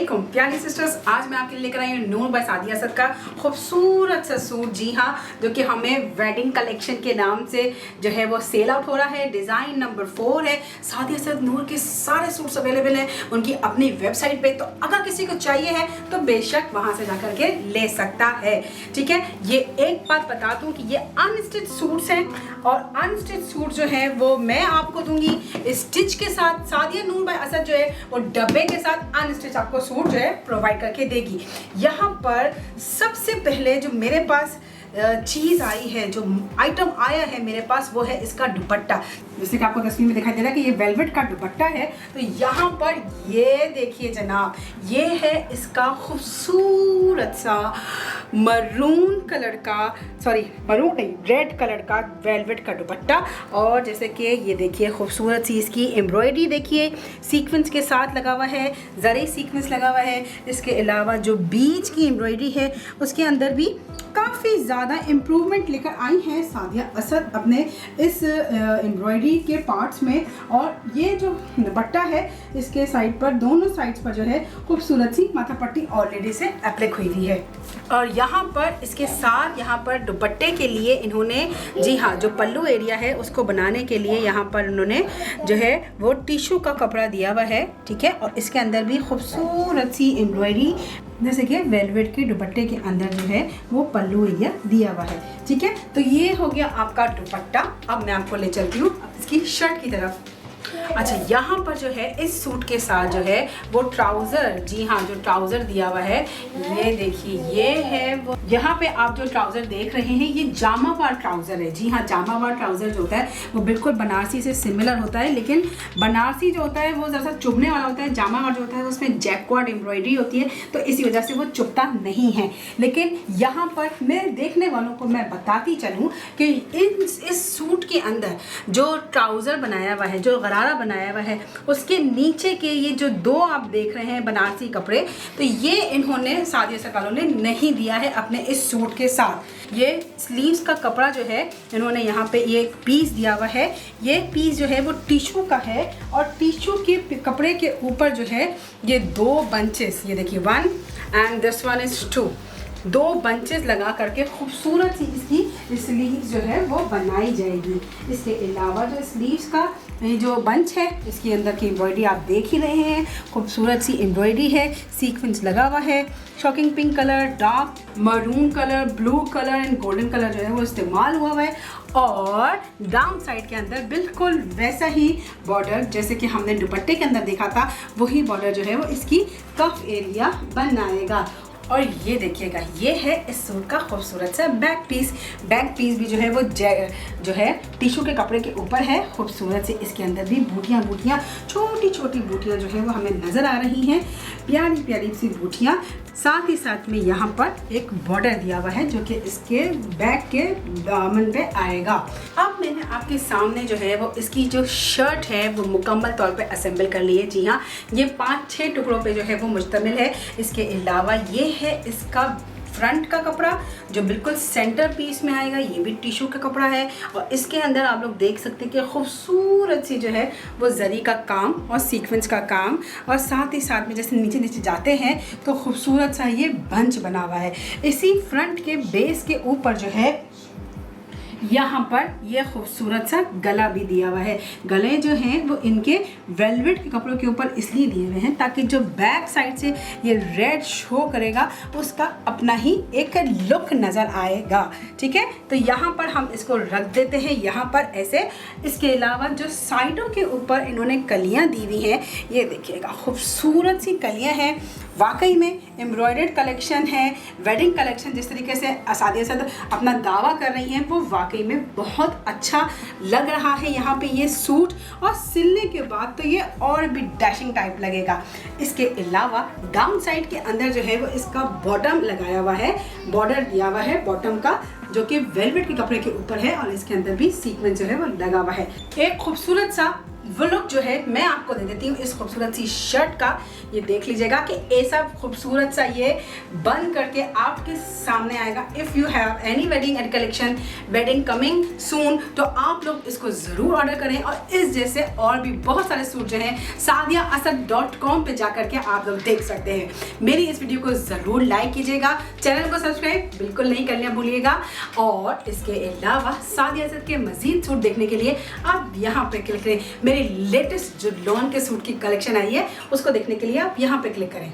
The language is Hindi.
वालेकुम प्यारी सिस्टर्स, आज मैं आपके लिए लेकर आई हूँ नूर बाय सादिया असद का खूबसूरत सा सूट। जी हाँ, जो कि हमें वेडिंग कलेक्शन के नाम से जो है वो सेल आउट हो रहा है। डिज़ाइन नंबर 4 है। सादिया असद नूर के सारे सूट्स अवेलेबल हैं उनकी अपनी वेबसाइट पे, तो अगर किसी को चाहिए है तो बेशक वहाँ से जा कर के ले सकता है। ठीक है, ये एक बात बता दूँ कि ये अनस्टिच सूट्स हैं और अनस्टिच सूट जो है वो मैं आपको दूंगी स्टिच के साथ। सादिया नूर बाय असद जो है वो डब्बे के साथ अनस्टिच आपको सूट जो है प्रोवाइड करके देगी। यहाँ पर सबसे पहले जो मेरे पास चीज़ आई है, जो आइटम आया है मेरे पास, वो है इसका दुपट्टा। जैसे कि आपको तस्वीर में दिखाई दे रहा है कि ये वेलवेट का दुपट्टा है। तो यहाँ पर ये देखिए जनाब, ये है इसका खूबसूरत सा मरून कलर का, सॉरी मरून नहीं, रेड कलर का वेलवेट का दुपट्टा। और जैसे कि ये देखिए खूबसूरत सी इसकी एम्ब्रॉयडरी देखिए, सीक्वेंस के साथ लगा हुआ है, जरी सीक्वेंस लगा हुआ है। इसके अलावा जो बीच की एम्ब्रॉयडरी है उसके अंदर भी काफ़ी ज़्यादा इम्प्रूवमेंट लेकर आई हैं सादिया असद अपने इस एम्ब्रॉयडरी के पार्ट्स में। और ये जो दुपट्टा है इसके साइड पर, दोनों साइड्स पर जो है खूबसूरत सी माथा पट्टी ऑलरेडी से एप्लिक हुई हुई है। और यहाँ पर इसके साथ यहाँ पर दुपट्टे के लिए इन्होंने, जी हाँ, जो पल्लू एरिया है उसको बनाने के लिए यहाँ पर उन्होंने जो है वो टिश्यू का कपड़ा दिया हुआ है। ठीक है, और इसके अंदर भी खूबसूरत सी एम्ब्रॉयडरी, जैसे कि वेलवेट के दुपट्टे के अंदर जो है वो पल्लू एरिया दिया हुआ है। ठीक है, तो ये हो गया आपका दुपट्टा। अब मैं आपको ले चलती हूँ इसकी शर्ट की तरफ। अच्छा, यहाँ पर जो है इस सूट के साथ जो है वो ट्राउज़र, जी हाँ, जो ट्राउज़र दिया हुआ है ये देखिए, ये है वो। यहाँ पे आप जो ट्राउज़र देख रहे हैं ये जामावार ट्राउज़र है। जी हाँ, जामावार ट्राउज़र जो होता है वो बिल्कुल बनारसी से सिमिलर होता है, लेकिन बनारसी जो होता है वो ज़रा सा चुभने वाला होता है। जामावार जो होता है उसमें जैकवार्ड एम्ब्रॉयडरी होती है, तो इसी वजह से वो चुभता नहीं है। लेकिन यहाँ पर मेरे देखने वालों को मैं बताती चलूँ कि इस सूट के अंदर जो ट्राउज़र बनाया हुआ है, जो गरारा बनाया हुआ है, उसके नीचे के ये जो दो आप देख रहे हैं बनारसी कपड़े, तो ये इन्होंने सादिया असद वालों ने नहीं दिया है अपने इस सूट के साथ। ये स्लीव्स का कपड़ा जो है इन्होंने यहाँ पे ये एक पीस दिया हुआ है। ये पीस जो है वो टिश्यू का है और टिश्यू के कपड़े के ऊपर जो है ये 2 बंचेस, ये देखिए 1 and this one is 2, 2 bunches लगा करके खूबसूरत सी इसकी स्लीव्स जो है वो बनाई जाएगी। इसके अलावा जो स्लीव्स का ये जो बंच है इसके अंदर की एम्ब्रॉयडरी आप देख ही रहे हैं, खूबसूरत सी एम्ब्रॉयडरी है, सीक्वेंस लगा हुआ है। Shocking pink colour, dark maroon colour, blue colour and golden colour जो है वो इस्तेमाल हुआ है। और डाउन साइड के अंदर बिल्कुल वैसा ही बॉर्डर जैसे कि हमने दुपट्टे के अंदर देखा था, वही बॉर्डर जो है वो इसकी कफ एरिया बनाएगा। और ये देखिएगा, ये है इस सूट का खूबसूरत सा बैक पीस। बैक पीस भी जो है वो जो है टिश्यू के कपड़े के ऊपर है। खूबसूरत से इसके अंदर भी बूटियाँ बूटियाँ, छोटी छोटी बूटियाँ जो है वो हमें नज़र आ रही हैं, प्यारी प्यारी सी बूटियाँ। साथ ही साथ में यहाँ पर एक बॉर्डर दिया हुआ है जो कि इसके बैक के दामन पे आएगा। अब मैंने आपके सामने जो है वो इसकी जो शर्ट है वो मुकम्मल तौर पे असेंबल कर ली है। जी हाँ, ये 5-6 टुकड़ों पे जो है वो मुश्तमिल है। इसके अलावा ये है इसका फ्रंट का कपड़ा जो बिल्कुल सेंटर पीस में आएगा, ये भी टिश्यू का कपड़ा है। और इसके अंदर आप लोग देख सकते हैं कि खूबसूरत सी जो है वो जरी का काम और सीक्वेंस का काम, और साथ ही साथ में जैसे नीचे नीचे जाते हैं तो खूबसूरत सा ये बंच बना हुआ है। इसी फ्रंट के बेस के ऊपर जो है यहाँ पर ये खूबसूरत सा गला भी दिया हुआ है। गले जो हैं वो इनके वेलवेट के कपड़ों के ऊपर इसलिए दिए हुए हैं ताकि जो बैक साइड से ये रेड शो करेगा उसका अपना ही एक लुक नज़र आएगा। ठीक है, तो यहाँ पर हम इसको रख देते हैं यहाँ पर ऐसे। इसके अलावा जो साइडों के ऊपर इन्होंने कलियाँ दी हुई हैं, ये देखिएगा खूबसूरत सी कलियाँ हैं। वाकई में एम्ब्रॉयडर्ड कलेक्शन है, वेडिंग कलेक्शन जिस तरीके से सादिया असद अपना दावा कर रही हैं वो वाकई में बहुत अच्छा लग रहा है यहाँ पे ये सूट। और सिलने के बाद तो ये और भी डैशिंग टाइप लगेगा। इसके अलावा डाउन साइड के अंदर जो है वो इसका बॉटम लगाया हुआ है, बॉर्डर दिया हुआ है बॉटम का, जो कि वेलवेट के कपड़े के ऊपर है और इसके अंदर भी सीक्वेंस जो है वो लगा हुआ है। एक खूबसूरत सा वो लुक जो है मैं आपको दे देती हूँ इस खूबसूरत सी शर्ट का। ये देख लीजिएगा कि ऐसा खूबसूरत सा ये बन करके आपके सामने आएगा। If you have any wedding and collection wedding coming soon तो आप लोग इसको ज़रूर ऑर्डर करें। और इस जैसे और भी बहुत सारे सूट जो हैं saadiaasad.com पे जा करके आप लोग देख सकते हैं। मेरी इस वीडियो को ज़रूर लाइक कीजिएगा, चैनल को सब्सक्राइब बिल्कुल नहीं करना भूलिएगा। और इसके अलावा सादिया असद के मज़ीद सूट देखने के लिए आप यहाँ पे क्लिक करें। मेरी लेटेस्ट जो लॉन के सूट की कलेक्शन आई है उसको देखने के लिए आप यहाँ पे क्लिक करें।